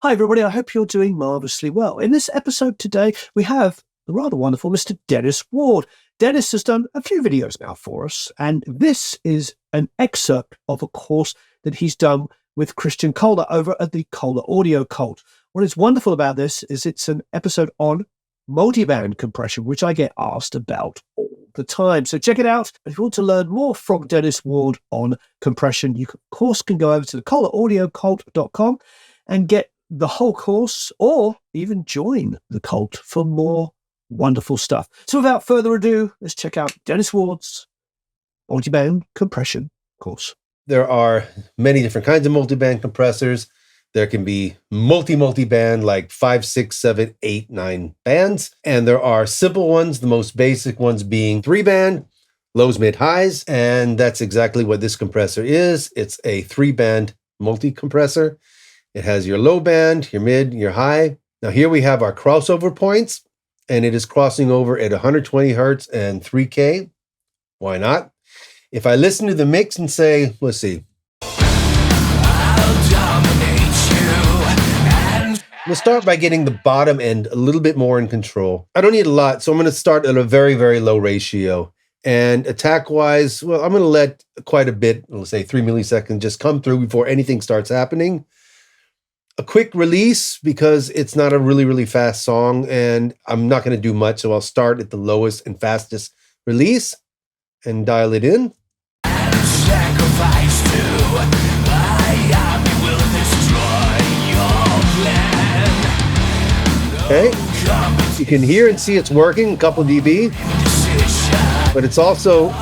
Hi, everybody. I hope you're doing marvelously well. In this episode today, we have the rather wonderful Mr. Dennis Ward. Dennis has done a few videos now for us, and this is an excerpt of a course that he's done with Christian Kohler over at the Kohler Audio Cult. What is wonderful about this is it's an episode on multiband compression, which I get asked about all the time. So check it out. If you want to learn more from Dennis Ward on compression, you, of course, can go over to the KohlerAudioCult.com and get the whole course, or even join the cult for more wonderful stuff. So without further ado, let's check out Dennis Ward's multiband compression course. There are many different kinds of multiband compressors. There can be multi-band, like 5, 6, 7, 8, 9 bands. And there are simple ones, the most basic ones being 3-band, lows, mid, highs. And that's exactly what this compressor is. It's a 3-band multi-compressor. It has your low band, your mid, your high. Now here we have our crossover points, and it is crossing over at 120 hertz and 3K. Why not? If I listen to the mix and say, let's see. We'll start by getting the bottom end a little bit more in control. I don't need a lot, so I'm going to start at a very, very low ratio. And attack-wise, well, I'm going to let quite a bit, let's say 3 milliseconds, just come through before anything starts happening. A quick release, because it's not a really, really fast song, and I'm not going to do much, so I'll start at the lowest and fastest release and dial it in. Okay, you can hear and see it's working, a couple dB, but it's also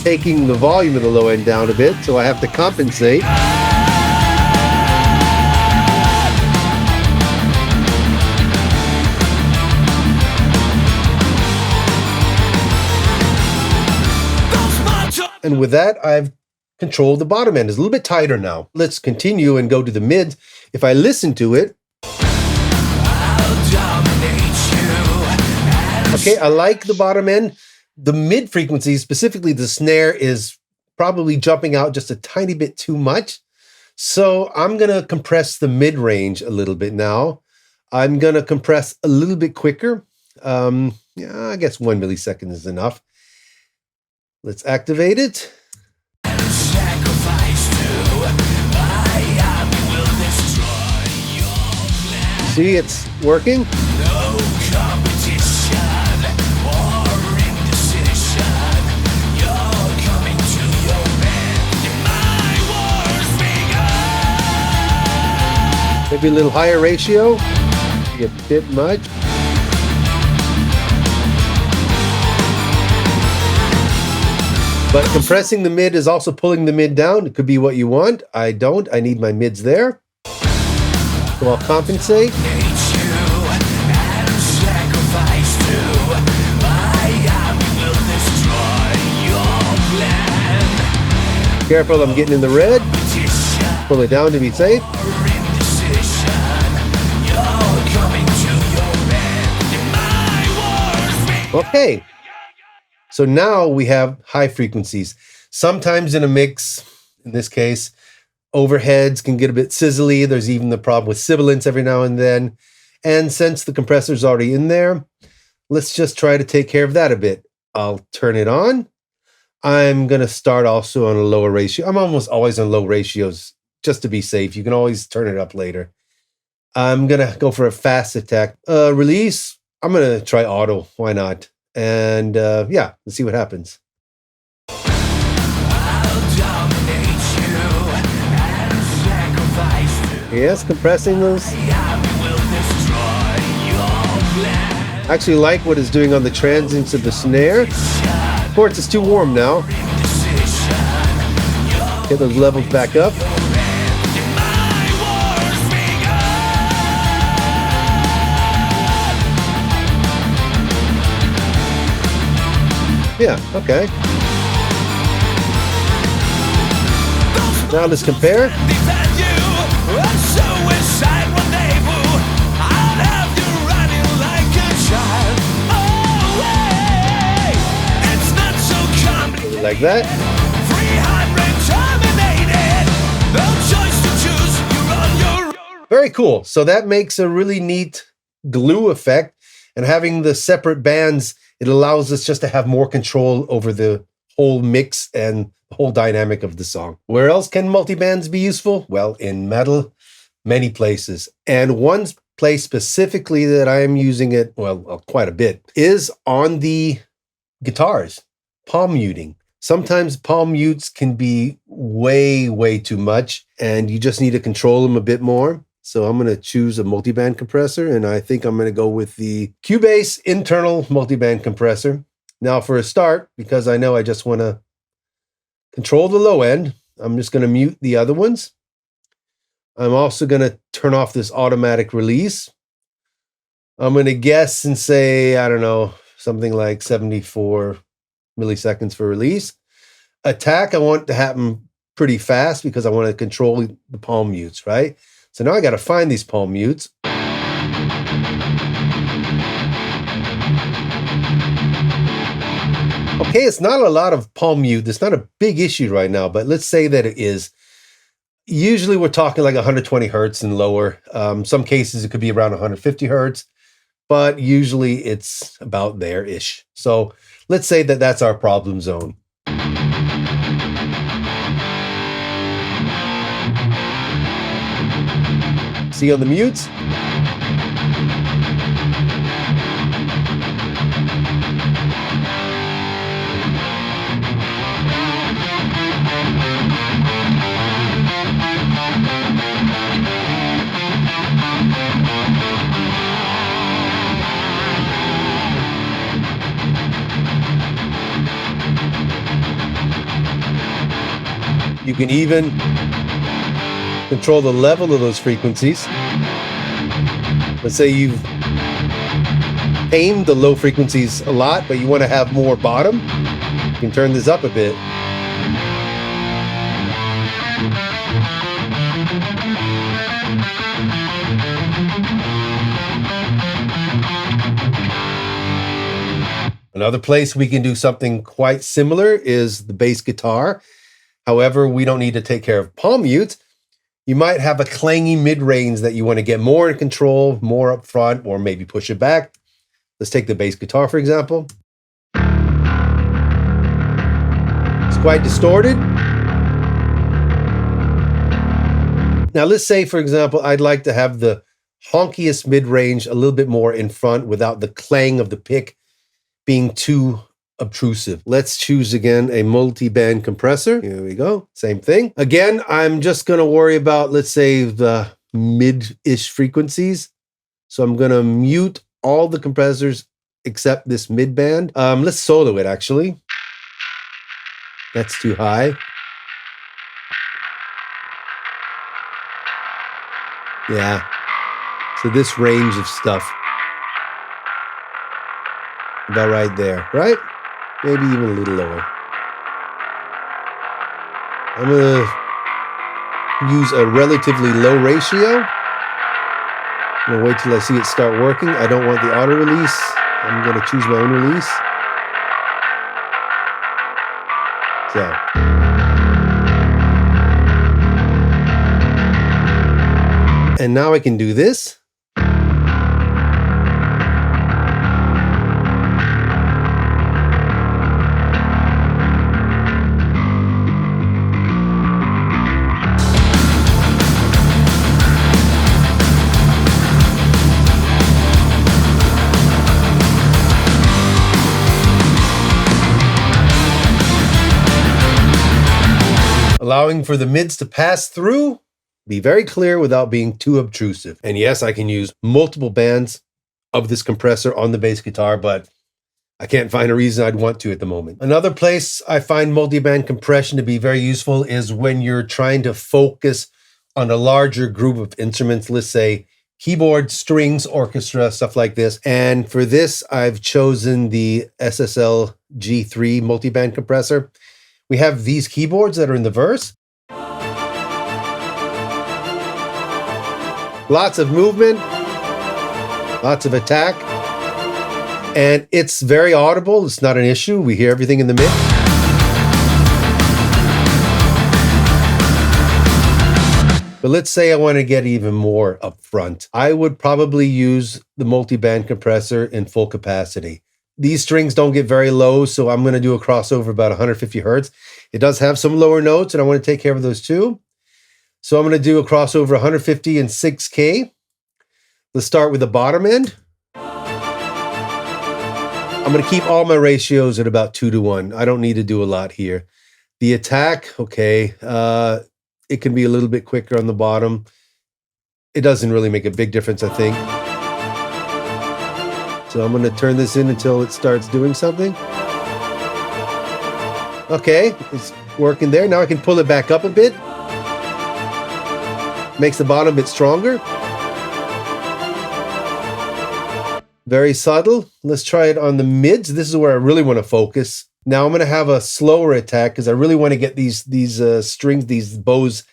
taking the volume of the low end down a bit, so I have to compensate. And with that, I've controlled the bottom end. It's a little bit tighter now. Let's continue and go to the mids. If I listen to it, okay, I like the bottom end. The mid frequency, specifically the snare, is probably jumping out just a tiny bit too much. So I'm going to compress the mid range a little bit now. I'm going to compress a little bit quicker. Yeah, I guess 1 millisecond is enough. Let's activate it. See, it's working. No competition or indecision. You're coming to your end. My war's begun. Maybe a little higher ratio. Maybe a bit much. But compressing the mid is also pulling the mid down. It could be what you want. I don't. I need my mids there. So I'll compensate. Careful, I'm getting in the red. Pull it down to be safe. Okay. So now we have high frequencies. Sometimes in a mix, in this case, overheads can get a bit sizzly. There's even the problem with sibilance every now and then. And since the compressor's already in there, let's just try to take care of that a bit. I'll turn it on. I'm going to start also on a lower ratio. I'm almost always on low ratios just to be safe. You can always turn it up later. I'm going to go for a fast attack. Release, I'm going to try auto. Why not? And yeah, let's see what happens. Yes, compressing those. I actually like what it's doing on the transients of the snare. Of course, it's too warm now. Get those levels back up. Yeah, okay. Now let's compare. Like that. Very cool. So that makes a really neat glue effect. And having the separate bands, it allows us just to have more control over the whole mix and the whole dynamic of the song. Where else can multibands be useful? Well, in metal, many places. And one place specifically that I am using it, well, quite a bit, is on the guitars, palm muting. Sometimes palm mutes can be way too much, and you just need to control them a bit more. So I'm going to choose a multiband compressor, and I think I'm going to go with the Cubase internal multiband compressor. Now for a start, because I know I just want to control the low end, I'm just going to mute the other ones. I'm also going to turn off this automatic release. I'm going to guess and say, I don't know, something like 74 milliseconds for release. Attack, I want to happen pretty fast because I want to control the palm mutes, right? So now I got to find these palm mutes. Okay, it's not a lot of palm mute. It's not a big issue right now, but let's say that it is. Usually we're talking like 120 hertz and lower. Some cases it could be around 150 hertz, but usually it's about there-ish. So let's say that that's our problem zone. See on the mutes? You can even control the level of those frequencies. Let's say you've tamed the low frequencies a lot, but you want to have more bottom. You can turn this up a bit. Another place we can do something quite similar is the bass guitar. However, we don't need to take care of palm mutes. You might have a clangy mid-range that you want to get more in control, more up front, or maybe push it back. Let's take the bass guitar, for example. It's quite distorted. Now, let's say, for example, I'd like to have the honkiest mid-range a little bit more in front without the clang of the pick being too obtrusive. Let's choose again a multi-band compressor. Here we go. Same thing. Again, I'm just going to worry about, let's say, the mid-ish frequencies. So I'm going to mute all the compressors except this mid-band. Let's solo it, actually. That's too high. Yeah. So this range of stuff. About right there, right? Maybe even a little lower. I'm going to use a relatively low ratio. I'm going to wait till I see it start working. I don't want the auto release. I'm going to choose my own release. So. And now I can do this. Allowing for the mids to pass through, be very clear without being too obtrusive. And yes, I can use multiple bands of this compressor on the bass guitar, but I can't find a reason I'd want to at the moment. Another place I find multi-band compression to be very useful is when you're trying to focus on a larger group of instruments, let's say keyboard, strings, orchestra, stuff like this. And for this, I've chosen the SSL G3 multi-band compressor. We have these keyboards that are in the verse. Lots of movement, lots of attack, and it's very audible. It's not an issue. We hear everything in the mix. But let's say I want to get even more up front. I would probably use the multi-band compressor in full capacity. These strings don't get very low, so I'm going to do a crossover about 150 hertz. It does have some lower notes, and I want to take care of those too. So I'm going to do a crossover 150 and 6K. Let's start with the bottom end. I'm going to keep all my ratios at about 2-to-1. I don't need to do a lot here. The attack, okay, it can be a little bit quicker on the bottom. It doesn't really make a big difference, I think. So I'm going to turn this in until it starts doing something. Okay, it's working there. Now I can pull it back up a bit. Makes the bottom a bit stronger. Very subtle. Let's try it on the mids. This is where I really want to focus. Now I'm going to have a slower attack because I really want to get these strings, these bows,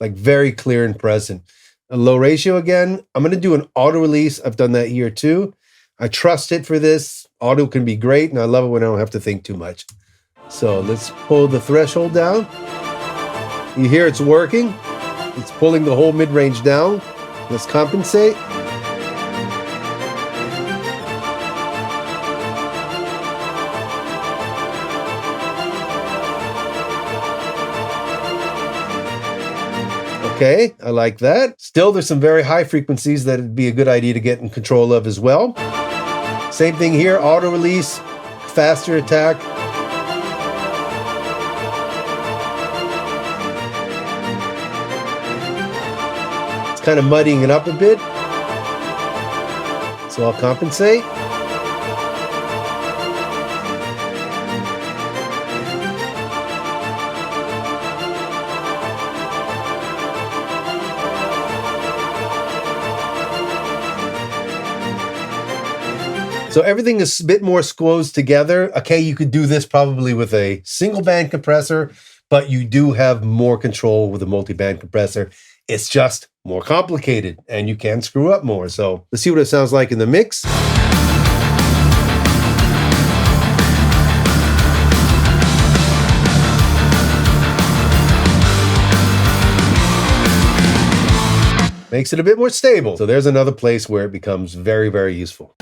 like very clear and present. A low ratio again. I'm going to do an auto release. I've done that here too. I trust it for this. Auto can be great, and I love it when I don't have to think too much. So let's pull the threshold down. You hear it's working. It's pulling the whole mid-range down. Let's compensate. Okay, I like that. Still, there's some very high frequencies that it'd be a good idea to get in control of as well. Same thing here, auto release, faster attack. It's kind of muddying it up a bit. So I'll compensate. So everything is a bit more squoze together. Okay, you could do this probably with a single band compressor, but you do have more control with a multi-band compressor. It's just more complicated and you can screw up more. So let's see what it sounds like in the mix. Makes it a bit more stable. So there's another place where it becomes very, very useful.